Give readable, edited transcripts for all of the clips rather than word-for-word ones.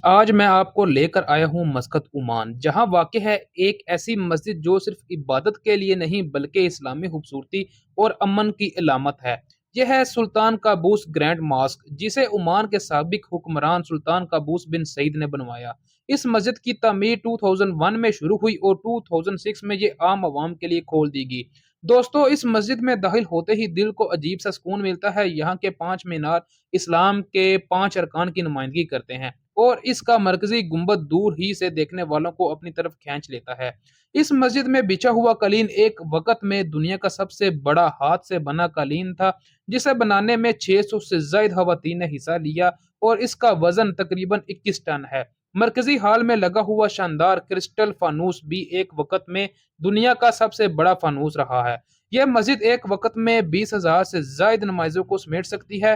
آج میں آپ کو لے کر آیا ہوں مسقط عمان، جہاں واقع ہے ایک ایسی مسجد جو صرف عبادت کے لیے نہیں بلکہ اسلامی خوبصورتی اور امن کی علامت ہے۔ یہ ہے سلطان قابوس گرینڈ ماسک، جسے عمان کے سابق حکمران سلطان قابوس بن سعید نے بنوایا۔ اس مسجد کی تعمیر 2001 میں شروع ہوئی اور 2006 میں یہ عام عوام کے لیے کھول دی گئی۔ دوستو، اس مسجد میں داخل ہوتے ہی دل کو عجیب سا سکون ملتا ہے۔ یہاں کے 5 مینار اسلام کے 5 ارکان کی نمائندگی کرتے ہیں، اور اس کا مرکزی گنبد دور ہی سے دیکھنے والوں کو اپنی طرف کھینچ لیتا ہے۔ اس مسجد میں بچھا ہوا قالین ایک وقت میں دنیا کا سب سے بڑا ہاتھ سے بنا قالین تھا، جسے بنانے میں 600 سے زائد خواتین نے حصہ لیا، اور اس کا وزن تقریباً 21 ٹن ہے۔ مرکزی ہال میں لگا ہوا شاندار کرسٹل فانوس بھی ایک وقت میں دنیا کا سب سے بڑا فانوس رہا ہے۔ یہ مسجد ایک وقت میں 20,000 سے زائد نمازوں کو سمیٹ سکتی ہے،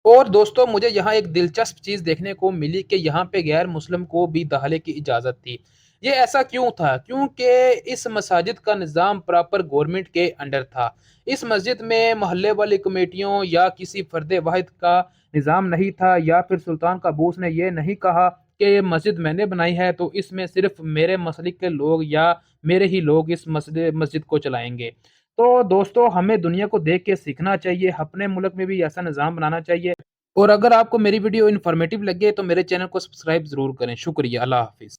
اور دوستو، مجھے یہاں ایک دلچسپ چیز دیکھنے کو ملی کہ یہاں پہ غیر مسلم کو بھی داخلے کی اجازت تھی۔ یہ ایسا کیوں تھا؟ کیونکہ اس مساجد کا نظام پراپر گورنمنٹ کے انڈر تھا۔ اس مسجد میں محلے والی کمیٹیوں یا کسی فرد واحد کا نظام نہیں تھا، یا پھر سلطان قابوس نے یہ نہیں کہا کہ یہ مسجد میں نے بنائی ہے تو اس میں صرف میرے مسلک کے لوگ یا میرے ہی لوگ اس مسجد کو چلائیں گے۔ تو دوستو، ہمیں دنیا کو دیکھ کے سیکھنا چاہیے، اپنے ملک میں بھی ایسا نظام بنانا چاہیے۔ اور اگر آپ کو میری ویڈیو انفارمیٹیو لگے تو میرے چینل کو سبسکرائب ضرور کریں۔ شکریہ، اللہ حافظ۔